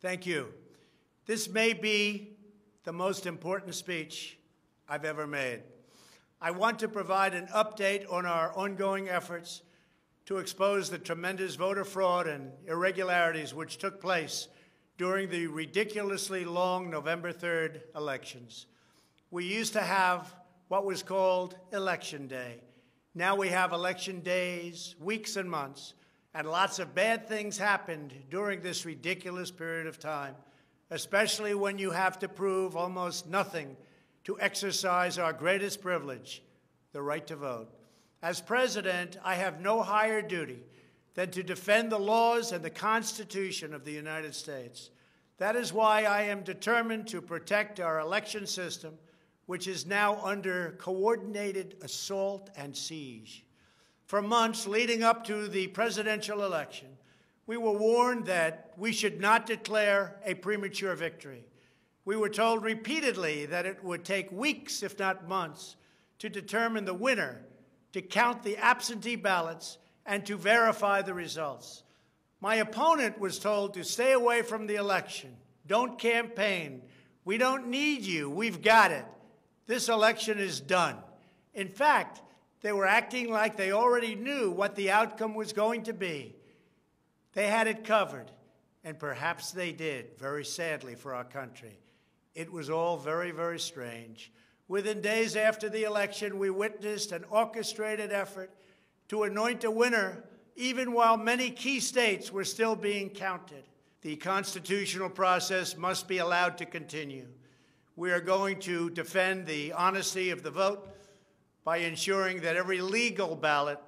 Thank you. This may be the most important speech I've ever made. I want to provide an update on our ongoing efforts to expose the tremendous voter fraud and irregularities which took place during the ridiculously long November 3rd elections. We used to have what was called Election Day. Now we have election days, weeks and months, and lots of bad things happened during this ridiculous period of time, especially when you have to prove almost nothing to exercise our greatest privilege, the right to vote. As president, I have no higher duty than to defend the laws and the Constitution of the United States. That is why I am determined to protect our election system, which is now under coordinated assault and siege. For months leading up to the presidential election, we were warned that we should not declare a premature victory. We were told repeatedly that it would take weeks, if not months, to determine the winner, to count the absentee ballots, and to verify the results. My opponent was told to stay away from the election. Don't campaign. We don't need you. We've got it. This election is done. In fact, they were acting like they already knew what the outcome was going to be. They had it covered, and perhaps they did, very sadly for our country. It was all very, very strange. Within days after the election, we witnessed an orchestrated effort to anoint a winner, even while many key states were still being counted. The constitutional process must be allowed to continue. We are going to defend the honesty of the vote by ensuring that every legal ballot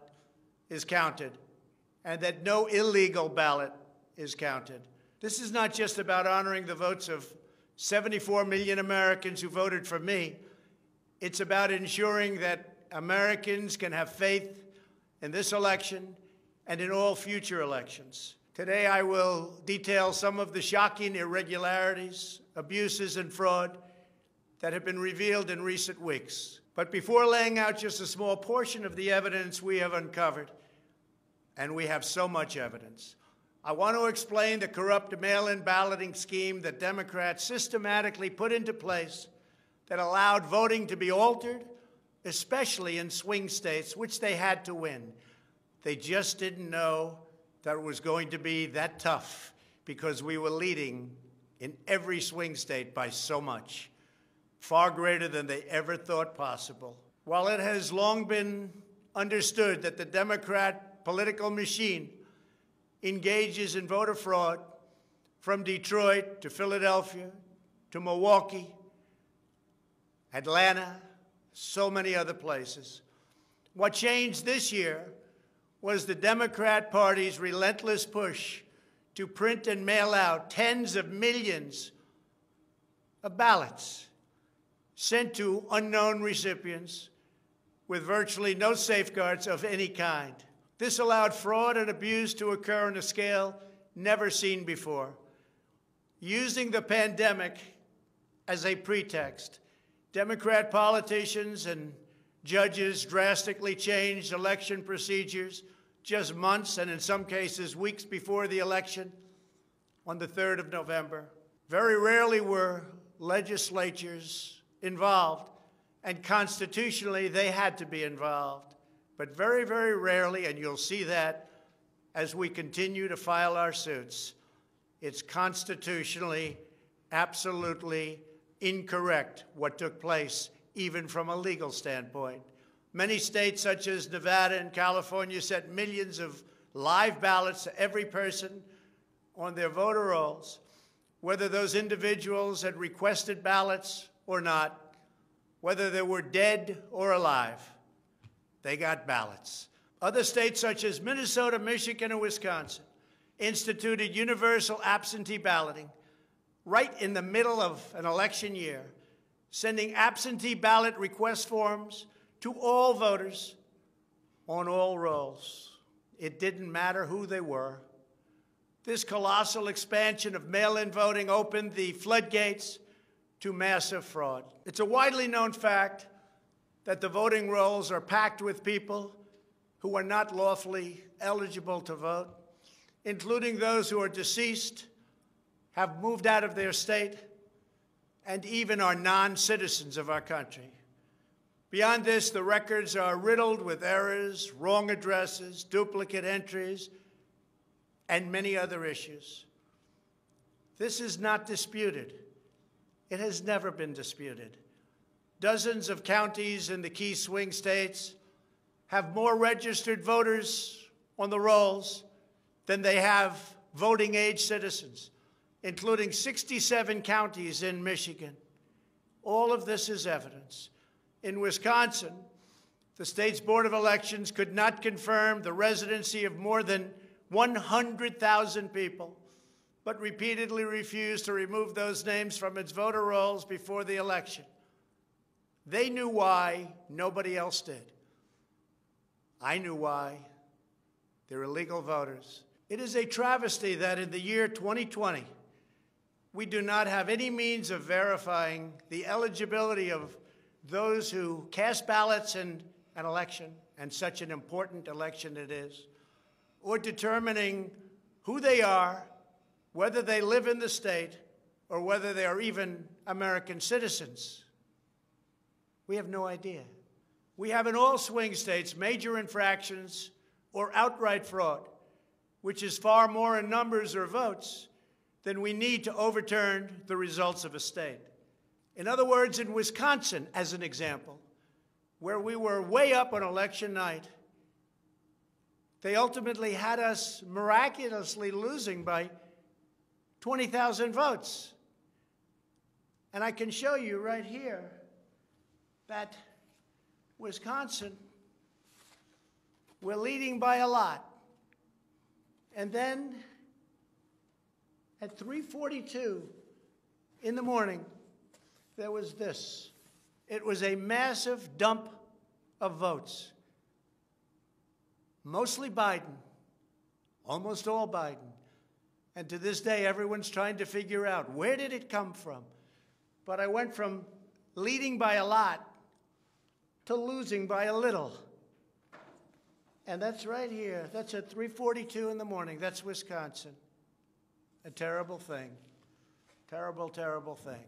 is counted and that no illegal ballot is counted. This is not just about honoring the votes of 74 million Americans who voted for me. It's about ensuring that Americans can have faith in this election and in all future elections. Today, I will detail some of the shocking irregularities, abuses, and fraud that have been revealed in recent weeks. But before laying out just a small portion of the evidence we have uncovered, and we have so much evidence, I want to explain the corrupt mail-in balloting scheme that Democrats systematically put into place that allowed voting to be altered, especially in swing states, which they had to win. They just didn't know that it was going to be that tough because we were leading in every swing state by so much, far greater than they ever thought possible. While it has long been understood that the Democrat political machine engages in voter fraud from Detroit to Philadelphia to Milwaukee, Atlanta, so many other places. What changed this year was the Democrat Party's relentless push to print and mail out tens of millions of ballots sent to unknown recipients with virtually no safeguards of any kind. This allowed fraud and abuse to occur on a scale never seen before. Using the pandemic as a pretext, Democrat politicians and judges drastically changed election procedures just months and in some cases weeks before the election on the 3rd of November. Very rarely were legislatures involved, and constitutionally they had to be involved. But very, very rarely, and you'll see that as we continue to file our suits, it's constitutionally absolutely incorrect what took place, even from a legal standpoint. Many states, such as Nevada and California, sent millions of live ballots to every person on their voter rolls, whether those individuals had requested ballots or not, whether they were dead or alive. They got ballots. Other states, such as Minnesota, Michigan, and Wisconsin, instituted universal absentee balloting right in the middle of an election year, sending absentee ballot request forms to all voters on all rolls. It didn't matter who they were. This colossal expansion of mail-in voting opened the floodgates to massive fraud. It's a widely known fact that the voting rolls are packed with people who are not lawfully eligible to vote, including those who are deceased, have moved out of their state and even are non-citizens of our country. Beyond this, the records are riddled with errors, wrong addresses, duplicate entries, and many other issues. This is not disputed. It has never been disputed. Dozens of counties in the key swing states have more registered voters on the rolls than they have voting-age citizens, including 67 counties in Michigan. All of this is evidence. In Wisconsin, the state's Board of Elections could not confirm the residency of more than 100,000 people, but repeatedly refused to remove those names from its voter rolls before the election. They knew why, nobody else did. I knew why. They're illegal voters. It is a travesty that in the year 2020, we do not have any means of verifying the eligibility of those who cast ballots in an election, and such an important election it is, or determining who they are, whether they live in the state, or whether they are even American citizens. We have no idea. We have in all swing states major infractions or outright fraud, which is far more in numbers or votes than we need to overturn the results of a state. In other words, in Wisconsin, as an example, where we were way up on election night, they ultimately had us miraculously losing by 20,000 votes. And I can show you right here that Wisconsin, we're leading by a lot. And then at 3:42 in the morning, there was this. It was a massive dump of votes. Mostly Biden, almost all Biden. And to this day, everyone's trying to figure out, where did it come from? But I went from leading by a lot to losing by a little. And that's right here. That's at 3:42 in the morning. That's Wisconsin. A terrible thing. Terrible, terrible thing.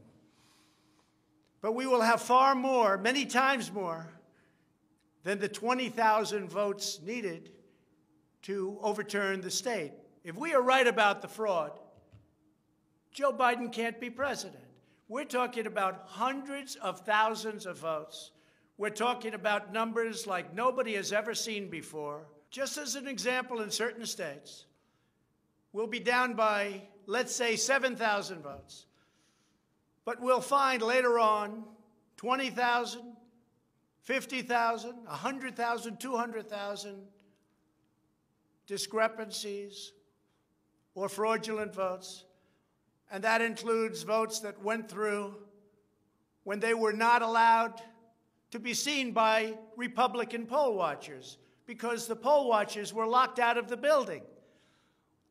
But we will have far more, many times more, than the 20,000 votes needed to overturn the state. If we are right about the fraud, Joe Biden can't be president. We're talking about hundreds of thousands of votes. We're talking about numbers like nobody has ever seen before. Just as an example, in certain states, we'll be down by, let's say, 7,000 votes. But we'll find later on 20,000, 50,000, 100,000, 200,000 discrepancies or fraudulent votes. And that includes votes that went through when they were not allowed to be seen by Republican poll watchers because the poll watchers were locked out of the building.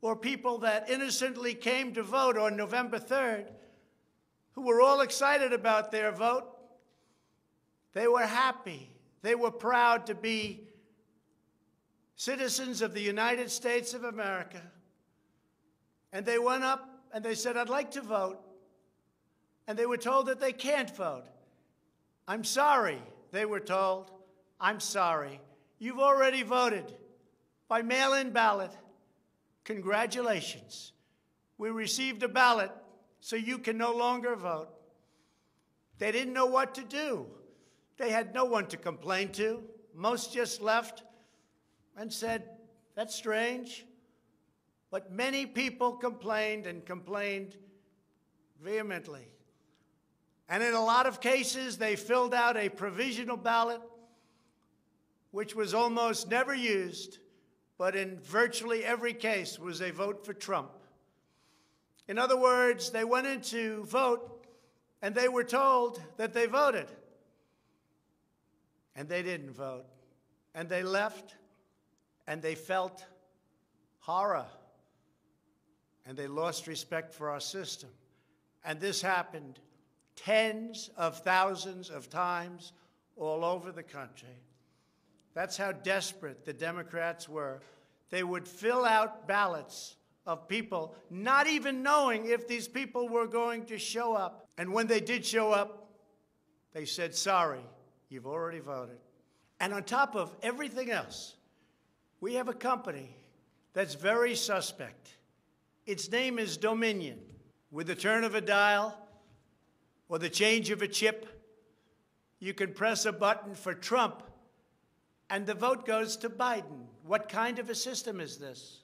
Or people that innocently came to vote on November 3rd, who were all excited about their vote. They were happy. They were proud to be citizens of the United States of America. And they went up and they said, I'd like to vote. And they were told that they can't vote. I'm sorry, they were told. I'm sorry. You've already voted by mail-in ballot. Congratulations. We received a ballot, so you can no longer vote. They didn't know what to do. They had no one to complain to. Most just left and said, that's strange. But many people complained and complained vehemently. And in a lot of cases, they filled out a provisional ballot, which was almost never used, but in virtually every case was a vote for Trump. In other words, they went in to vote, and they were told that they voted. And they didn't vote. And they left, and they felt horror. And they lost respect for our system. And this happened tens of thousands of times all over the country. That's how desperate the Democrats were. They would fill out ballots of people not even knowing if these people were going to show up. And when they did show up, they said, sorry, you've already voted. And on top of everything else, we have a company that's very suspect. Its name is Dominion. With the turn of a dial or the change of a chip, you can press a button for Trump and the vote goes to Biden. What kind of a system is this?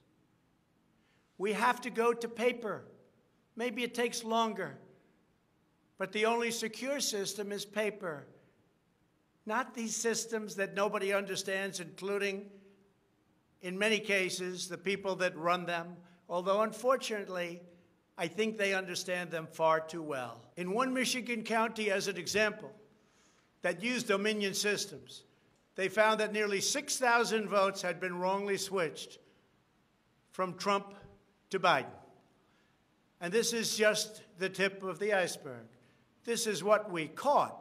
We have to go to paper. Maybe it takes longer, but the only secure system is paper. Not these systems that nobody understands, including, in many cases, the people that run them, although unfortunately, I think they understand them far too well. In one Michigan county, as an example, that used Dominion systems, they found that nearly 6,000 votes had been wrongly switched from Trump to Biden. And this is just the tip of the iceberg. This is what we caught.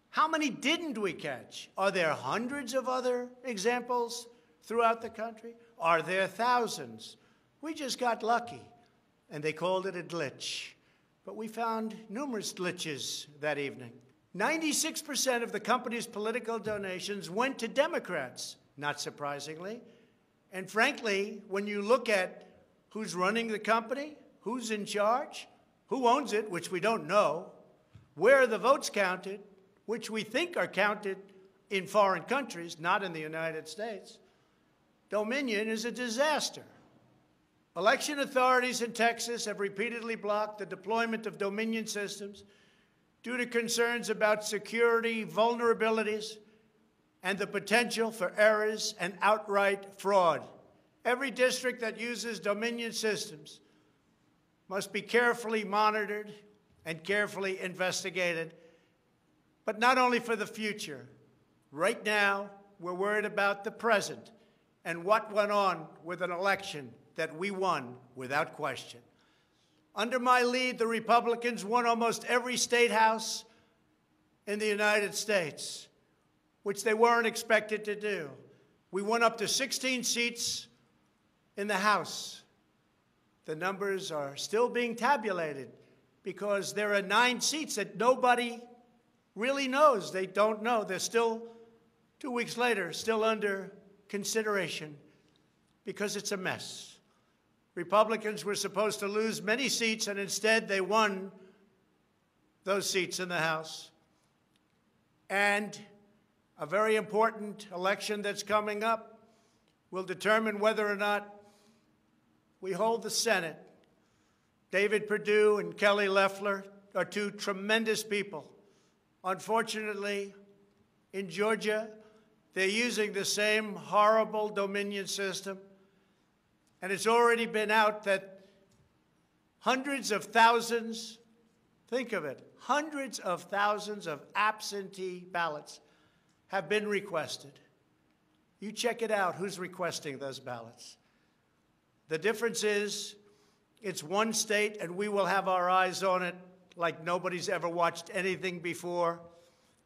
How many didn't we catch? Are there hundreds of other examples throughout the country? Are there thousands? We just got lucky, and they called it a glitch. But we found numerous glitches that evening. 96% of the company's political donations went to Democrats, not surprisingly. And frankly, when you look at who's running the company, who's in charge, who owns it, which we don't know, where are the votes counted, which we think are counted in foreign countries, not in the United States, Dominion is a disaster. Election authorities in Texas have repeatedly blocked the deployment of Dominion systems due to concerns about security vulnerabilities and the potential for errors and outright fraud. Every district that uses Dominion systems must be carefully monitored and carefully investigated, but not only for the future. Right now, we're worried about the present and what went on with an election that we won without question. Under my lead, the Republicans won almost every state house in the United States, which they weren't expected to do. We won up to 16 seats in the House. The numbers are still being tabulated because there are 9 seats that nobody really knows. They don't know. They're still, 2 weeks later, still under consideration because it's a mess. Republicans were supposed to lose many seats, and instead they won those seats in the House. And a very important election that's coming up will determine whether or not we hold the Senate. David Perdue and Kelly Loeffler are 2 tremendous people. Unfortunately, in Georgia, they're using the same horrible Dominion system. And it's already been out that hundreds of thousands, think of it, hundreds of thousands of absentee ballots have been requested. You check it out, who's requesting those ballots. The difference is it's one state, and we will have our eyes on it like nobody's ever watched anything before,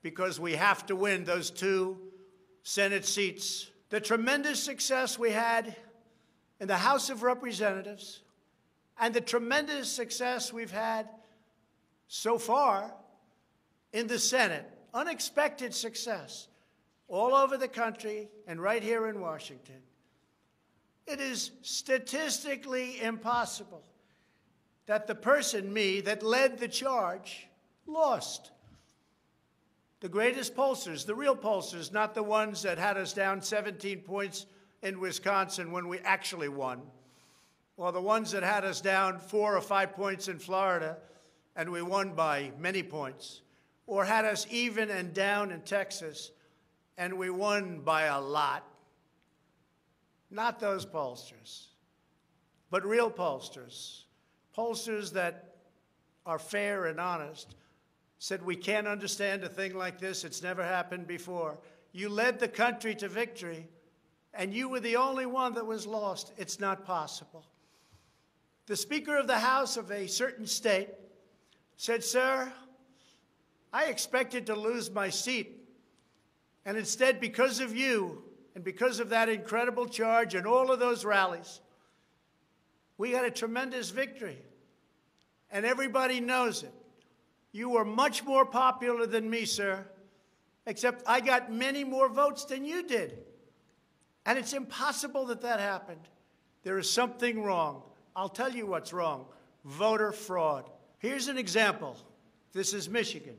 because we have to win those 2 Senate seats. The tremendous success we had in the House of Representatives and the tremendous success we've had so far in the Senate, unexpected success all over the country and right here in Washington. It is statistically impossible that the person, me, that led the charge lost. The greatest pollsters, the real pollsters, not the ones that had us down 17 points in Wisconsin when we actually won, or the ones that had us down 4 or 5 points in Florida and we won by many points, or had us even and down in Texas and we won by a lot. Not those pollsters, but real pollsters, pollsters that are fair and honest, said we can't understand a thing like this. It's never happened before. You led the country to victory, and you were the only one that was lost. It's not possible. The Speaker of the House of a certain state said, "Sir, I expected to lose my seat, and instead, because of you and because of that incredible charge and all of those rallies, We got a tremendous victory, and everybody knows it. You were much more popular than me, sir, except I got many more votes than you did. And it's impossible that that happened. There is something wrong. I'll tell you what's wrong. Voter fraud. Here's an example. This is Michigan.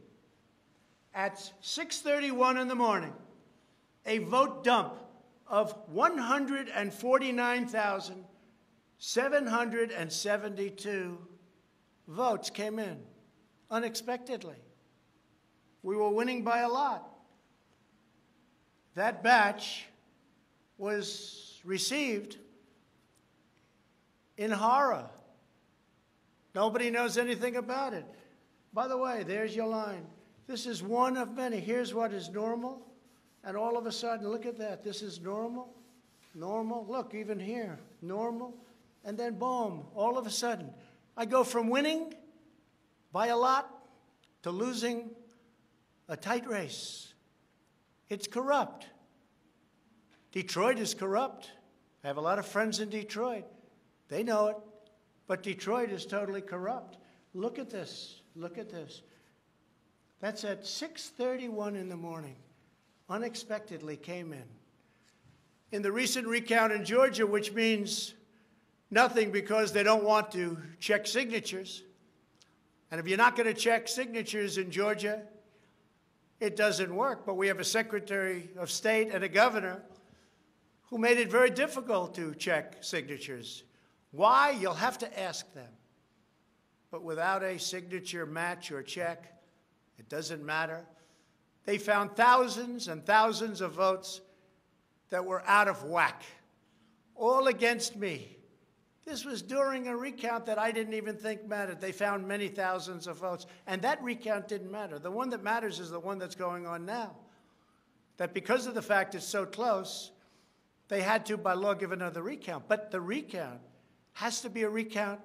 At 6:31 in the morning, a vote dump of 149,772 votes came in unexpectedly. We were winning by a lot. That batch was received in horror. Nobody knows anything about it. By the way, there's your line. This is one of many. Here's what is normal. And all of a sudden, look at that. This is normal, normal. Look, even here, normal. And then, boom, all of a sudden, I go from winning by a lot to losing a tight race. It's corrupt. Detroit is corrupt. I have a lot of friends in Detroit. They know it. But Detroit is totally corrupt. Look at this. Look at this. That's at 6:31 in the morning. Unexpectedly came in. In the recent recount in Georgia, which means nothing because they don't want to check signatures. And if you're not going to check signatures in Georgia, it doesn't work. But we have a Secretary of State and a governor who made it very difficult to check signatures. Why? You'll have to ask them. But without a signature match or check, it doesn't matter. They found thousands and thousands of votes that were out of whack, all against me. This was during a recount that I didn't even think mattered. They found many thousands of votes, and that recount didn't matter. The one that matters is the one that's going on now. That because of the fact it's so close, they had to, by law, give another recount. But the recount has to be a recount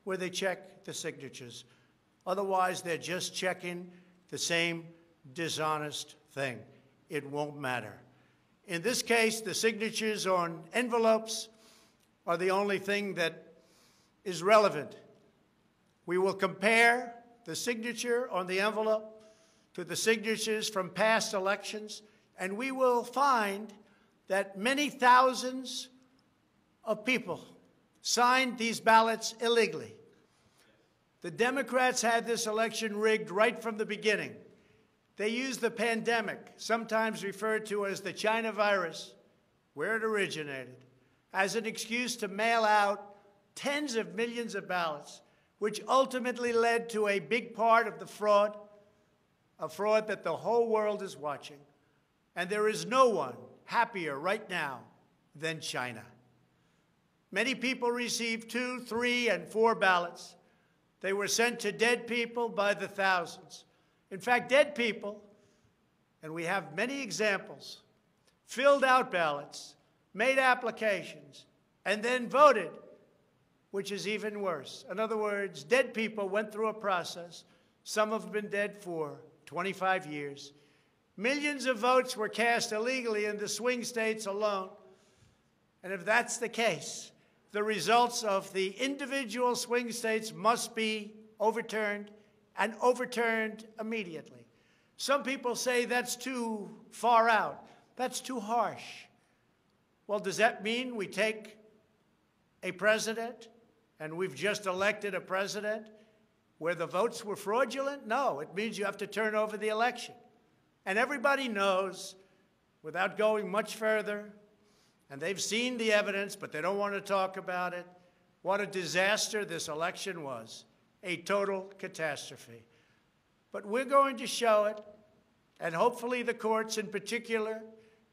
where they check the signatures. Otherwise, they're just checking the same dishonest thing. It won't matter. In this case, the signatures on envelopes are the only thing that is relevant. We will compare the signature on the envelope to the signatures from past elections, and we will find that many thousands of people signed these ballots illegally. The Democrats had this election rigged right from the beginning. They used the pandemic, sometimes referred to as the China virus, where it originated, as an excuse to mail out tens of millions of ballots, which ultimately led to a big part of the fraud, a fraud that the whole world is watching. And there is no one happier right now than China. Many people received 2, 3, and 4 ballots. They were sent to dead people by the thousands. In fact, dead people, and we have many examples, filled out ballots, made applications, and then voted, which is even worse. In other words, dead people went through a process. Some have been dead for 25 years. Millions of votes were cast illegally in the swing states alone. And if that's the case, the results of the individual swing states must be overturned, and overturned immediately. Some people say that's too far out. That's too harsh. Well, does that mean we take a president, and we've just elected a president, where the votes were fraudulent? No, it means you have to turn over the election. And everybody knows, without going much further, and they've seen the evidence, but they don't want to talk about it, what a disaster this election was. A total catastrophe. But we're going to show it, and hopefully the courts, in particular,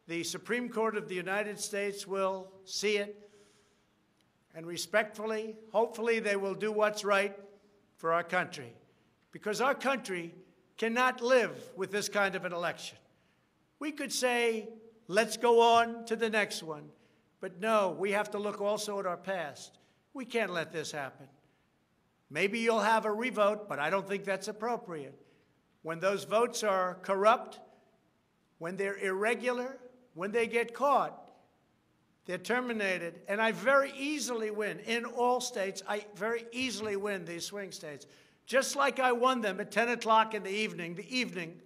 the Supreme Court of the United States, will see it. And respectfully, hopefully they will do what's right for our country. Because our country cannot live with this kind of an election. We could say, let's go on to the next one. But no, we have to look also at our past. We can't let this happen. Maybe you'll have a revote, but I don't think that's appropriate. When those votes are corrupt, when they're irregular, when they get caught, They're terminated, and I very easily win. In all states, I very easily win these swing states, just like I won them at 10 o'clock in the evening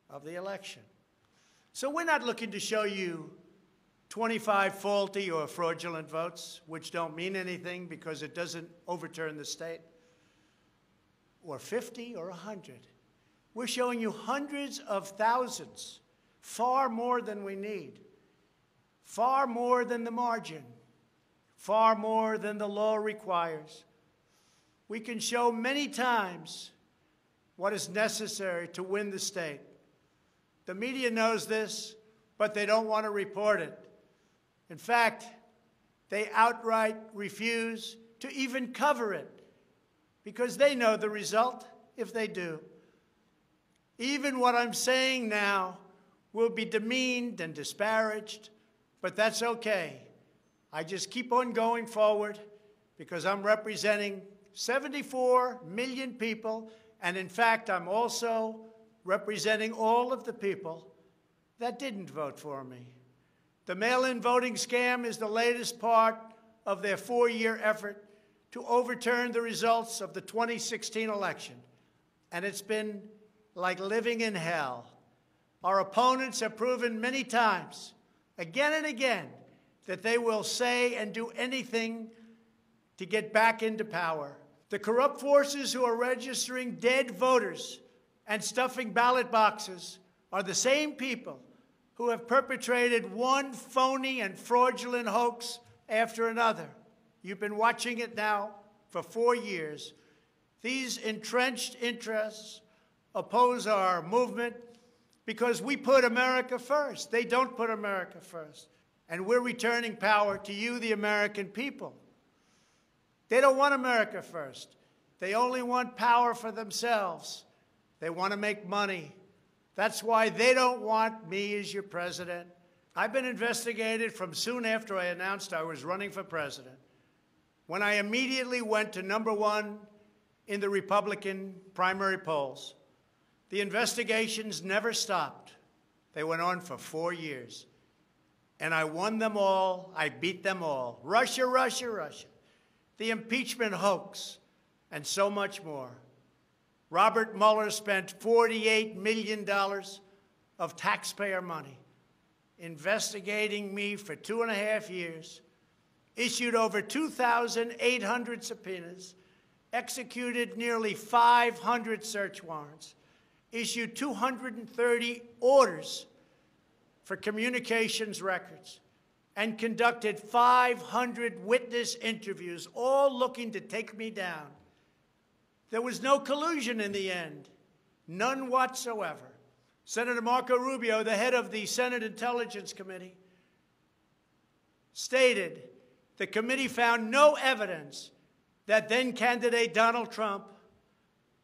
of the election. So we're not looking to show you 25 faulty or fraudulent votes, which don't mean anything because it doesn't overturn the state, or 50 or 100. We're showing you hundreds of thousands, far more than we need, far more than the margin, far more than the law requires. We can show many times what is necessary to win the state. The media knows this, but they don't want to report it. In fact, they outright refuse to even cover it because they know the result if they do. Even what I'm saying now will be demeaned and disparaged, but that's okay. I just keep on going forward because I'm representing 74 million people, and in fact, I'm also representing all of the people that didn't vote for me. The mail-in voting scam is the latest part of their 4-year effort to overturn the results of the 2016 election, and it's been like living in hell. Our opponents have proven many times, again and again, that they will say and do anything to get back into power. The corrupt forces who are registering dead voters and stuffing ballot boxes are the same people who have perpetrated one phony and fraudulent hoax after another. You've been watching it now for 4 years. These entrenched interests oppose our movement because we put America first. They don't put America first. And we're returning power to you, the American people. They don't want America first. They only want power for themselves. They want to make money. That's why they don't want me as your president. I've been investigated from soon after I announced I was running for president, when I immediately went to #1 in the Republican primary polls. The investigations never stopped. They went on for 4 years. And I won them all. I beat them all. Russia, Russia, Russia. The impeachment hoax, and so much more. Robert Mueller spent $48 million of taxpayer money investigating me for 2.5 years, issued over 2,800 subpoenas, executed nearly 500 search warrants, issued 230 orders for communications records, and conducted 500 witness interviews, all looking to take me down. There was no collusion in the end, none whatsoever. Senator Marco Rubio, the head of the Senate Intelligence Committee, stated the committee found no evidence that then-candidate Donald Trump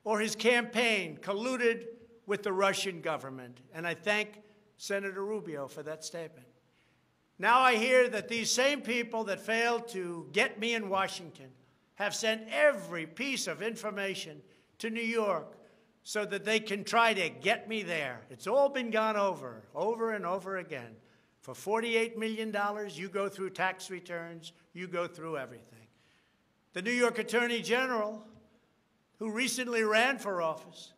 or his campaign colluded with the Russian government. And I thank Senator Rubio for that statement. Now I hear that these same people that failed to get me in Washington have sent every piece of information to New York so that they can try to get me there. It's all been gone over and over again. For $48 million, you go through tax returns, you go through everything. The New York Attorney General, who recently ran for office,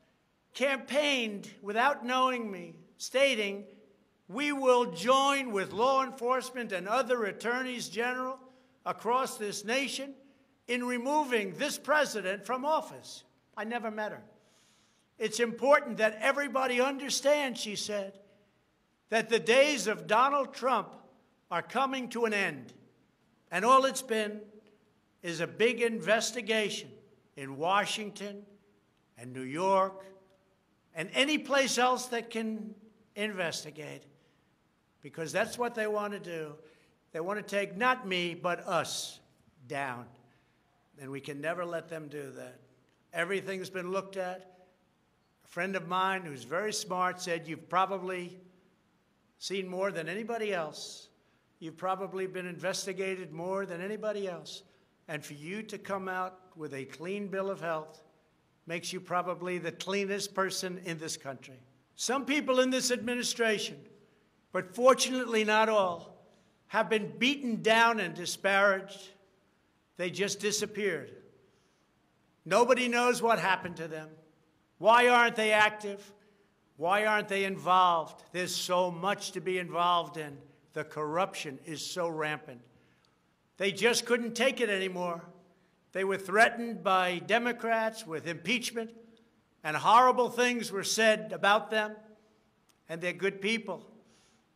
campaigned without knowing me, stating, "We will join with law enforcement and other attorneys general across this nation in removing this president from office." I never met her. It's important that everybody understand, she said, that the days of Donald Trump are coming to an end. And all it's been is a big investigation in Washington and New York and any place else that can investigate, because that's what they want to do. They want to take not me, but us down. And we can never let them do that. Everything's been looked at. A friend of mine who's very smart said, "You've probably seen more than anybody else. You've probably been investigated more than anybody else. And for you to come out with a clean bill of health makes you probably the cleanest person in this country." Some people in this administration, but fortunately not all, have been beaten down and disparaged. They just disappeared. Nobody knows what happened to them. Why aren't they active? Why aren't they involved? There's so much to be involved in. The corruption is so rampant. They just couldn't take it anymore. They were threatened by Democrats with impeachment, and horrible things were said about them, and they're good people.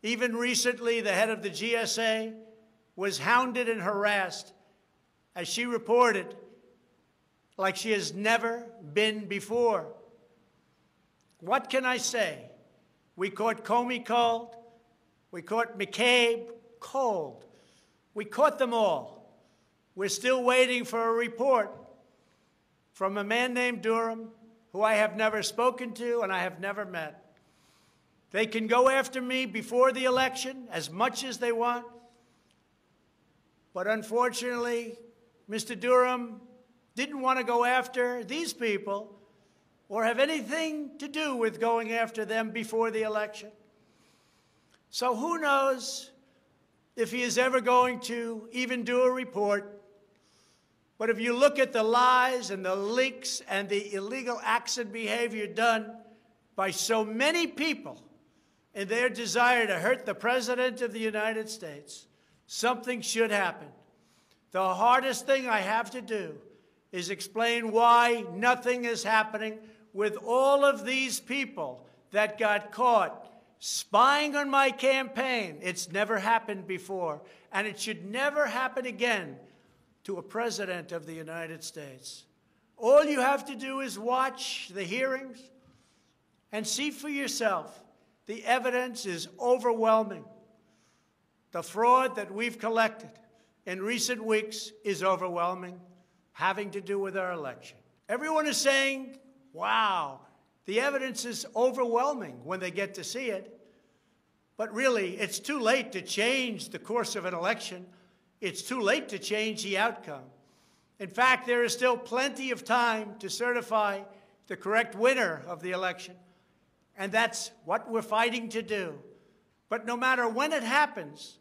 Even recently, the head of the GSA was hounded and harassed, as she reported, like she has never been before. What can I say? We caught Comey cold. We caught McCabe cold. We caught them all. We're still waiting for a report from a man named Durham, who I have never spoken to and I have never met. They can go after me before the election as much as they want. But unfortunately, Mr. Durham didn't want to go after these people or have anything to do with going after them before the election. So who knows if he is ever going to even do a report. But if you look at the lies and the leaks and the illegal acts and behavior done by so many people in their desire to hurt the President of the United States, something should happen. The hardest thing I have to do is explain why nothing is happening with all of these people that got caught spying on my campaign. It's never happened before, and it should never happen again to a president of the United States. All you have to do is watch the hearings and see for yourself. The evidence is overwhelming. The fraud that we've collected in recent weeks is overwhelming, having to do with our election. Everyone is saying, wow, the evidence is overwhelming when they get to see it. But really, it's too late to change the course of an election. It's too late to change the outcome. In fact, there is still plenty of time to certify the correct winner of the election. And that's what we're fighting to do. But no matter when it happens,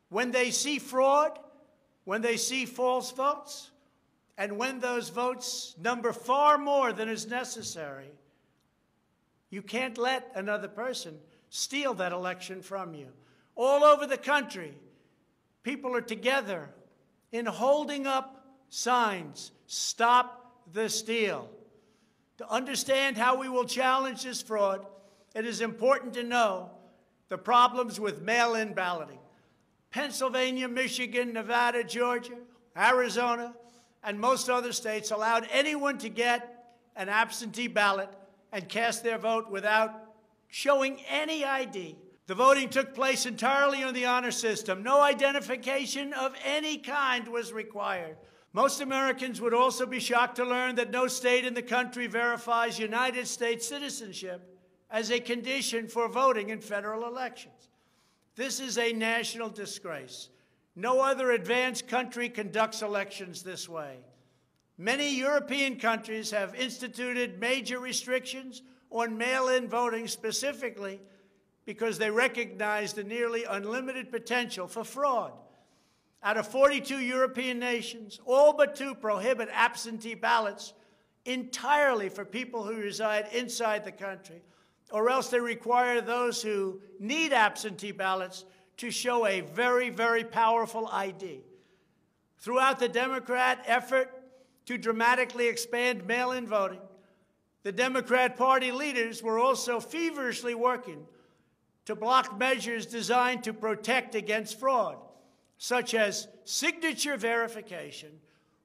when they see fraud, when they see false votes, and when those votes number far more than is necessary, you can't let another person steal that election from you. All over the country, people are together in holding up signs, "Stop the steal." To understand how we will challenge this fraud, it is important to know the problems with mail-in balloting. Pennsylvania, Michigan, Nevada, Georgia, Arizona, and most other states allowed anyone to get an absentee ballot and cast their vote without showing any ID. The voting took place entirely on the honor system. No identification of any kind was required. Most Americans would also be shocked to learn that no state in the country verifies United States citizenship as a condition for voting in federal elections. This is a national disgrace. No other advanced country conducts elections this way. Many European countries have instituted major restrictions on mail-in voting specifically because they recognize the nearly unlimited potential for fraud. Out of 42 European nations, all but 2 prohibit absentee ballots entirely for people who reside inside the country, or else they require those who need absentee ballots to show a very, very powerful ID. Throughout the Democrat effort to dramatically expand mail-in voting, the Democrat Party leaders were also feverishly working to block measures designed to protect against fraud, such as signature verification,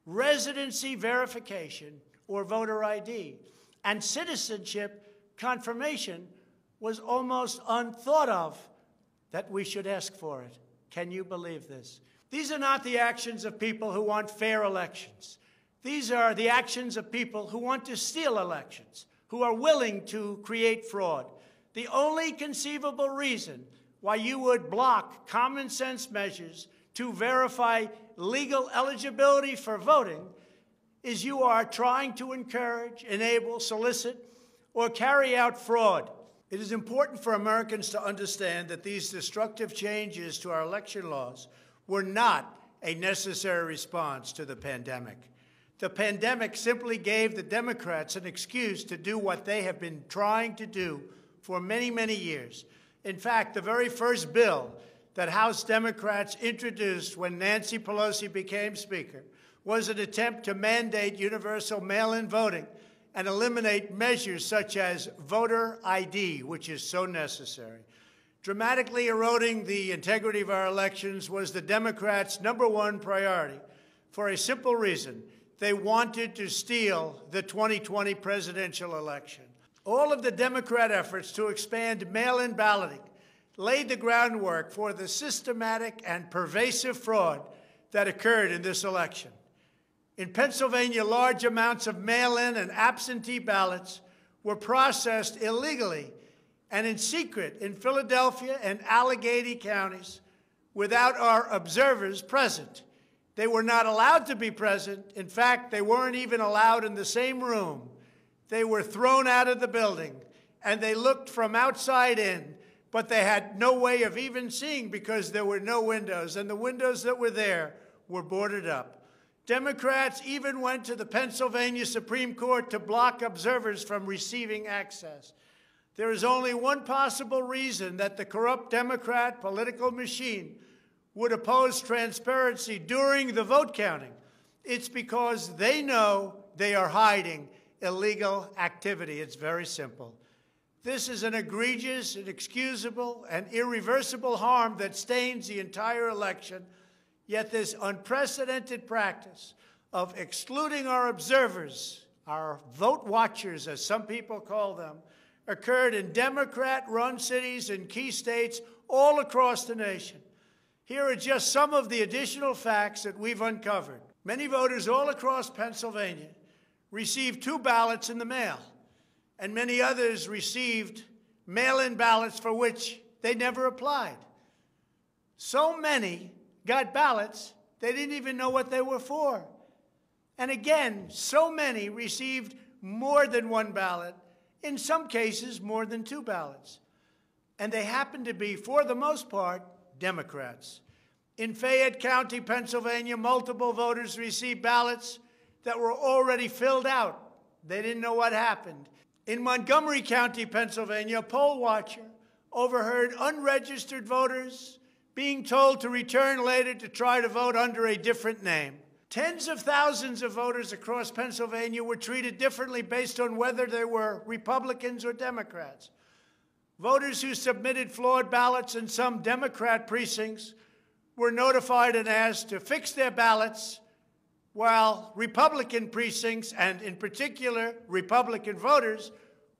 residency verification, or voter ID, and citizenship confirmation was almost unthought of that we should ask for it. Can you believe this? These are not the actions of people who want fair elections. These are the actions of people who want to steal elections, who are willing to create fraud. The only conceivable reason why you would block common sense measures to verify legal eligibility for voting is you are trying to encourage, enable, solicit, or carry out fraud. It is important for Americans to understand that these destructive changes to our election laws were not a necessary response to the pandemic. The pandemic simply gave the Democrats an excuse to do what they have been trying to do for many, many years. In fact, the very first bill that House Democrats introduced when Nancy Pelosi became Speaker was an attempt to mandate universal mail-in voting and eliminate measures such as voter ID, which is so necessary. Dramatically eroding the integrity of our elections was the Democrats' #1 priority for a simple reason. They wanted to steal the 2020 presidential election. All of the Democrat efforts to expand mail-in balloting laid the groundwork for the systematic and pervasive fraud that occurred in this election. In Pennsylvania, large amounts of mail-in and absentee ballots were processed illegally and in secret in Philadelphia and Allegheny counties without our observers present. They were not allowed to be present. In fact, they weren't even allowed in the same room. They were thrown out of the building, and they looked from outside in, but they had no way of even seeing because there were no windows, and the windows that were there were boarded up. Democrats even went to the Pennsylvania Supreme Court to block observers from receiving access. There is only one possible reason that the corrupt Democrat political machine would oppose transparency during the vote counting. It's because they know they are hiding illegal activity. It's very simple. This is an egregious, inexcusable, and irreversible harm that stains the entire election. Yet this unprecedented practice of excluding our observers, our vote watchers, as some people call them, occurred in Democrat-run cities and key states all across the nation. Here are just some of the additional facts that we've uncovered. Many voters all across Pennsylvania received 2 ballots in the mail, and many others received mail-in ballots for which they never applied. So many got ballots, they didn't even know what they were for. And again, so many received more than 1 ballot, in some cases more than 2 ballots. And they happened to be, for the most part, Democrats. In Fayette County, Pennsylvania, multiple voters received ballots that were already filled out. They didn't know what happened. In Montgomery County, Pennsylvania, a poll watcher overheard unregistered voters being told to return later to try to vote under a different name. Tens of thousands of voters across Pennsylvania were treated differently based on whether they were Republicans or Democrats. Voters who submitted flawed ballots in some Democrat precincts were notified and asked to fix their ballots, while Republican precincts, and in particular Republican voters,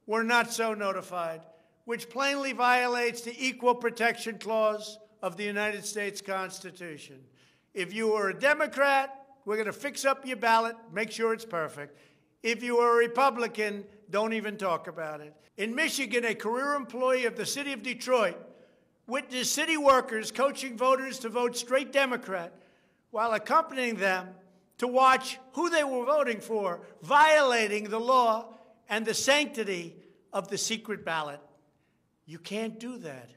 were not so notified, which plainly violates the Equal Protection Clause of the United States Constitution. If you are a Democrat, we're going to fix up your ballot, make sure it's perfect. If you are a Republican, don't even talk about it. In Michigan, a career employee of the city of Detroit witnessed city workers coaching voters to vote straight Democrat while accompanying them to watch who they were voting for, violating the law and the sanctity of the secret ballot. You can't do that.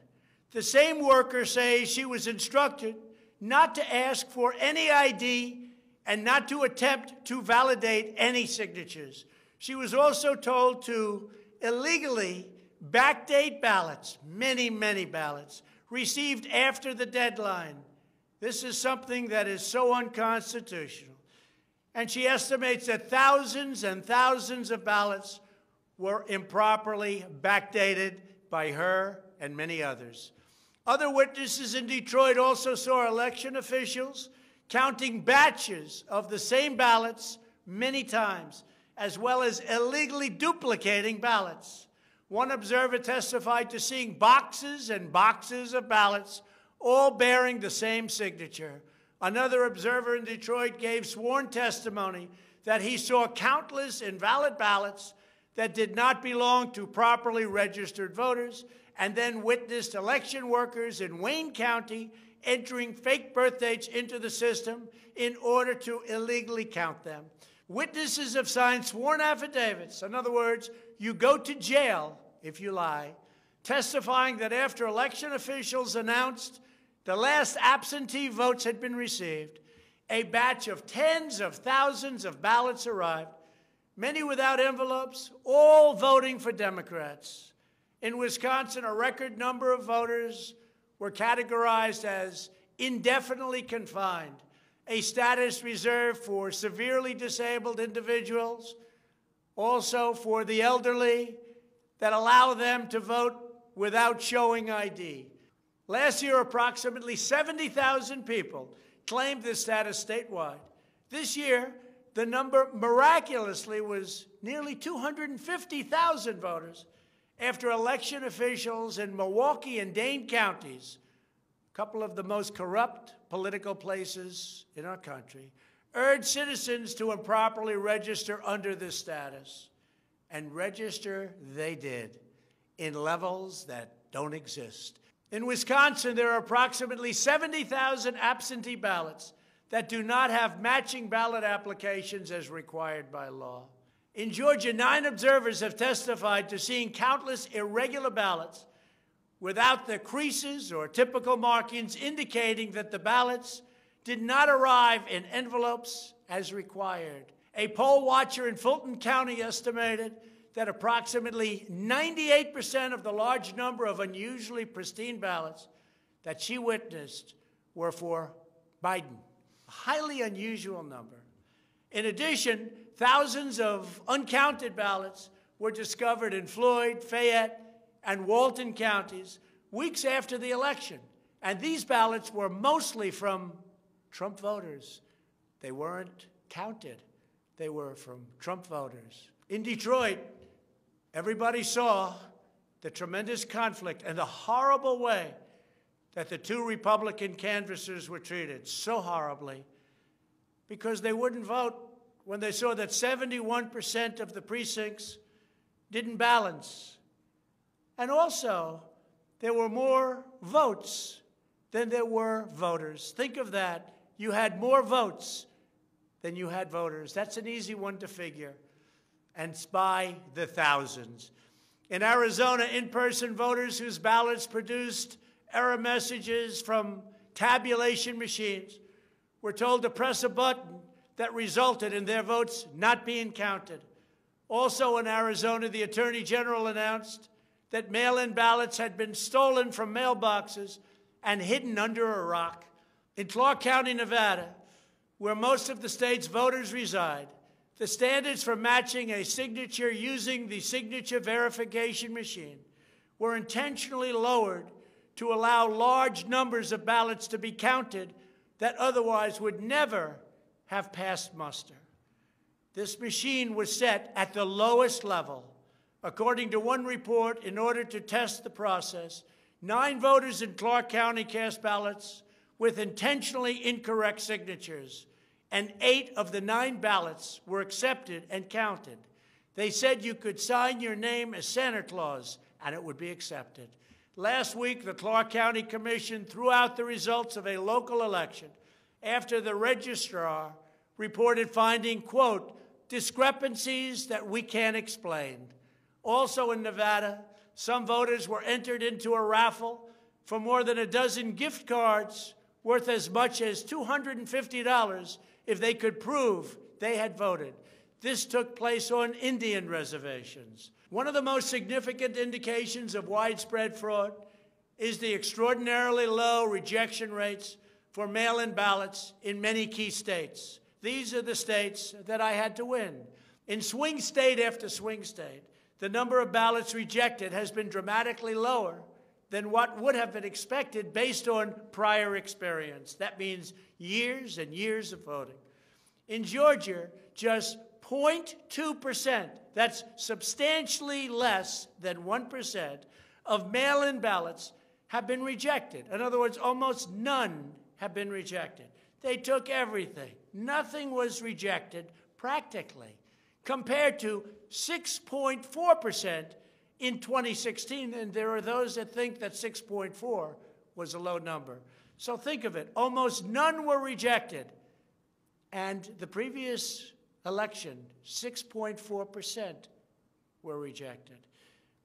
The same worker says she was instructed not to ask for any ID and not to attempt to validate any signatures. She was also told to illegally backdate ballots, many, many ballots, received after the deadline. This is something that is so unconstitutional. And she estimates that thousands and thousands of ballots were improperly backdated by her and many others. Other witnesses in Detroit also saw election officials counting batches of the same ballots many times, as well as illegally duplicating ballots. One observer testified to seeing boxes and boxes of ballots, all bearing the same signature. Another observer in Detroit gave sworn testimony that he saw countless invalid ballots that did not belong to properly registered voters, and then witnessed election workers in Wayne County entering fake birth dates into the system in order to illegally count them. Witnesses have signed sworn affidavits. In other words, you go to jail if you lie. testifying that after election officials announced the last absentee votes had been received, a batch of tens of thousands of ballots arrived, many without envelopes, all voting for Democrats. In Wisconsin, a record number of voters were categorized as indefinitely confined, a status reserved for severely disabled individuals, also for the elderly, that allow them to vote without showing ID. Last year, approximately 70,000 people claimed this status statewide. This year, the number miraculously was nearly 250,000 voters after election officials in Milwaukee and Dane counties, a couple of the most corrupt political places in our country, urged citizens to improperly register under this status. And register they did in levels that don't exist. In Wisconsin, there are approximately 70,000 absentee ballots that do not have matching ballot applications as required by law. In Georgia, 9 observers have testified to seeing countless irregular ballots without the creases or typical markings indicating that the ballots did not arrive in envelopes as required. A poll watcher in Fulton County estimated that approximately 98% of the large number of unusually pristine ballots that she witnessed were for Biden, a highly unusual number. In addition, thousands of uncounted ballots were discovered in Floyd, Fayette, and Walton counties weeks after the election. And these ballots were mostly from Trump voters. They weren't counted. They were from Trump voters. In Detroit, everybody saw the tremendous conflict and the horrible way that the 2 Republican canvassers were treated, so horribly, because they wouldn't vote when they saw that 71% of the precincts didn't balance. And also, there were more votes than there were voters. Think of that. You had more votes than you had voters. That's an easy one to figure. And it's by the thousands. In Arizona, in-person voters whose ballots produced error messages from tabulation machines were told to press a button that resulted in their votes not being counted. Also in Arizona, the Attorney General announced that mail-in ballots had been stolen from mailboxes and hidden under a rock. In Clark County, Nevada, where most of the state's voters reside, the standards for matching a signature using the signature verification machine were intentionally lowered to allow large numbers of ballots to be counted that otherwise would never have passed muster. This machine was set at the lowest level. According to one report, in order to test the process, 9 voters in Clark County cast ballots with intentionally incorrect signatures, and 8 of the 9 ballots were accepted and counted. They said you could sign your name as Santa Claus, and it would be accepted. Last week, the Clark County Commission threw out the results of a local election after the registrar reported finding, quote, discrepancies that we can't explain. Also in Nevada, some voters were entered into a raffle for more than a dozen gift cards worth as much as $250 if they could prove they had voted. This took place on Indian reservations. One of the most significant indications of widespread fraud is the extraordinarily low rejection rates for mail-in ballots in many key states. These are the states that I had to win. In swing state after swing state, the number of ballots rejected has been dramatically lower than what would have been expected based on prior experience. That means years and years of voting. In Georgia, just 0.2%, that's substantially less than 1%, of mail-in ballots have been rejected. In other words, almost none have been rejected. They took everything. Nothing was rejected practically, compared to 6.4% in 2016, and there are those that think that 6.4 was a low number. So think of it. Almost none were rejected. And the previous election, 6.4% were rejected.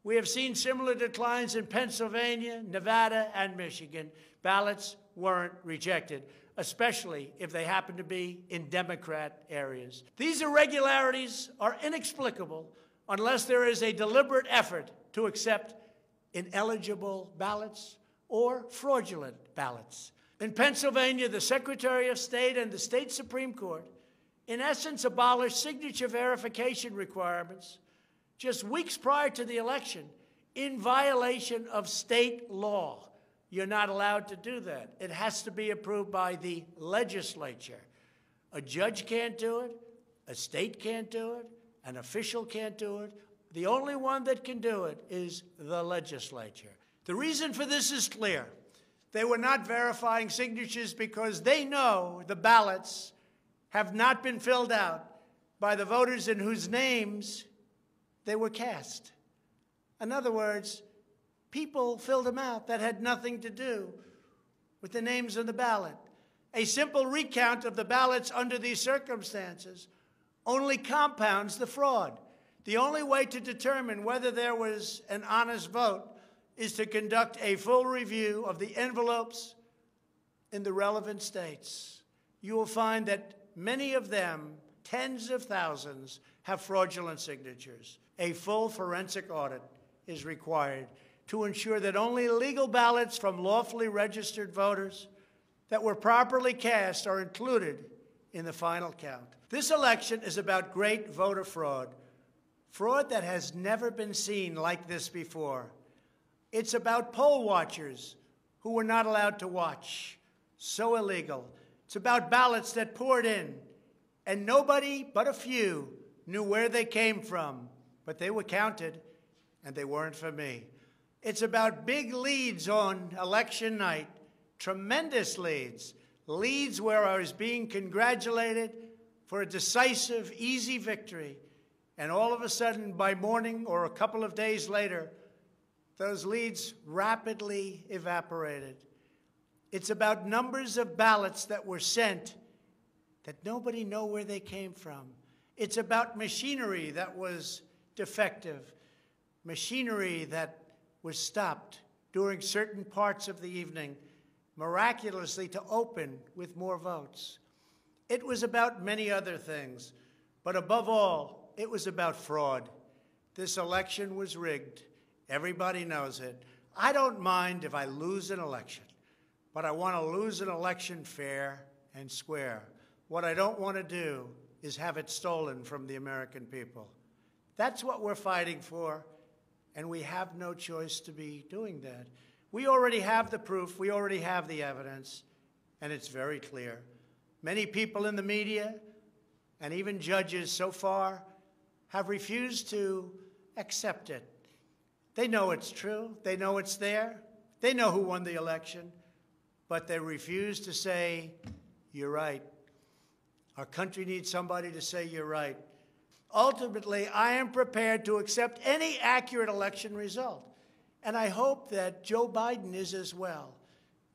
We have seen similar declines in Pennsylvania, Nevada, and Michigan. Ballots weren't rejected, especially if they happen to be in Democrat areas. These irregularities are inexplicable unless there is a deliberate effort to accept ineligible ballots or fraudulent ballots. In Pennsylvania, the Secretary of State and the state Supreme Court, in essence, abolished signature verification requirements just weeks prior to the election in violation of state law. You're not allowed to do that. It has to be approved by the legislature. A judge can't do it. A state can't do it. An official can't do it. The only one that can do it is the legislature. The reason for this is clear. They were not verifying signatures because they know the ballots have not been filled out by the voters in whose names they were cast. In other words, people filled them out that had nothing to do with the names on the ballot. A simple recount of the ballots under these circumstances only compounds the fraud. The only way to determine whether there was an honest vote is to conduct a full review of the envelopes in the relevant states. You will find that many of them, tens of thousands, have fraudulent signatures. A full forensic audit is required to ensure that only legal ballots from lawfully registered voters that were properly cast are included in the final count. This election is about great voter fraud, fraud that has never been seen like this before. It's about poll watchers who were not allowed to watch. So illegal. It's about ballots that poured in, and nobody but a few knew where they came from, but they were counted, and they weren't for me. It's about big leads on election night, tremendous leads, leads where I was being congratulated for a decisive, easy victory, and all of a sudden, by morning or a couple of days later, those leads rapidly evaporated. It's about numbers of ballots that were sent that nobody knew where they came from. It's about machinery that was defective, machinery that was stopped during certain parts of the evening, miraculously to open with more votes. It was about many other things, but above all, it was about fraud. This election was rigged. Everybody knows it. I don't mind if I lose an election, but I want to lose an election fair and square. What I don't want to do is have it stolen from the American people. That's what we're fighting for, and we have no choice to be doing that. We already have the proof. We already have the evidence, and it's very clear. Many people in the media and even judges so far have refused to accept it. They know it's true. They know it's there. They know who won the election, but they refuse to say, you're right. Our country needs somebody to say you're right. Ultimately, I am prepared to accept any accurate election result, and I hope that Joe Biden is as well.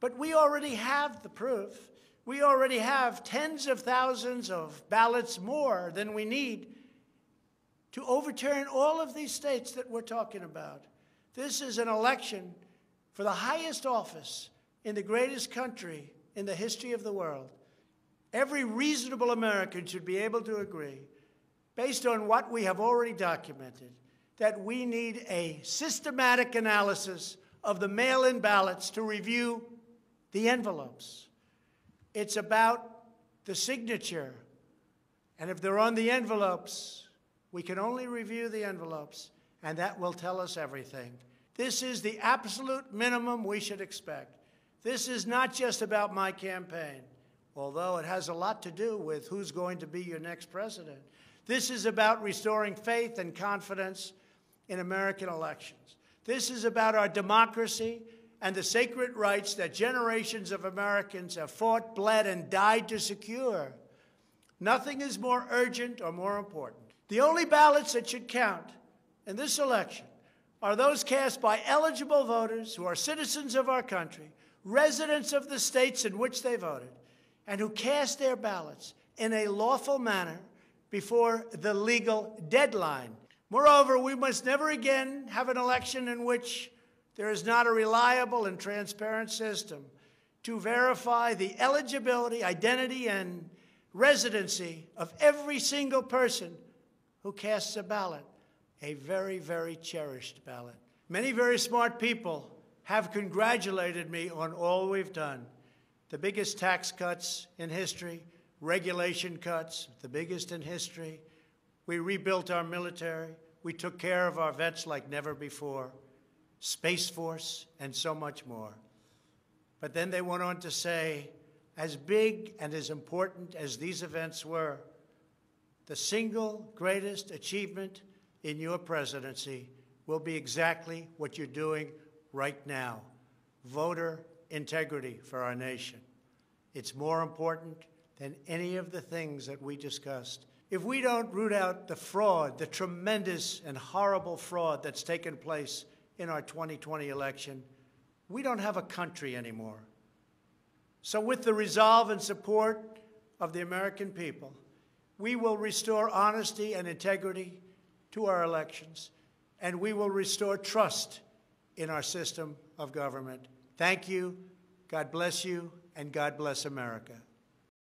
But we already have the proof. We already have tens of thousands of ballots more than we need to overturn all of these states that we're talking about. This is an election for the highest office in the greatest country in the history of the world. Every reasonable American should be able to agree, based on what we have already documented, that we need a systematic analysis of the mail-in ballots to review the envelopes. It's about the signature. And if they're on the envelopes, we can only review the envelopes, and that will tell us everything. This is the absolute minimum we should expect. This is not just about my campaign, although it has a lot to do with who's going to be your next president. This is about restoring faith and confidence in American elections. This is about our democracy and the sacred rights that generations of Americans have fought, bled, and died to secure. Nothing is more urgent or more important. The only ballots that should count in this election are those cast by eligible voters who are citizens of our country, residents of the states in which they voted, and who cast their ballots in a lawful manner before the legal deadline. Moreover, we must never again have an election in which there is not a reliable and transparent system to verify the eligibility, identity, and residency of every single person who casts a ballot, a very, very cherished ballot. Many very smart people have congratulated me on all we've done. The biggest tax cuts in history, regulation cuts, the biggest in history. We rebuilt our military. We took care of our vets like never before. Space Force, and so much more. But then they went on to say, as big and as important as these events were, the single greatest achievement in your presidency will be exactly what you're doing right now, voter integrity for our nation. It's more important than any of the things that we discussed. If we don't root out the fraud, the tremendous and horrible fraud that's taken place in our 2020 election, we don't have a country anymore. So with the resolve and support of the American people, we will restore honesty and integrity to our elections, and we will restore trust in our system of government. Thank you, God bless you, and God bless America.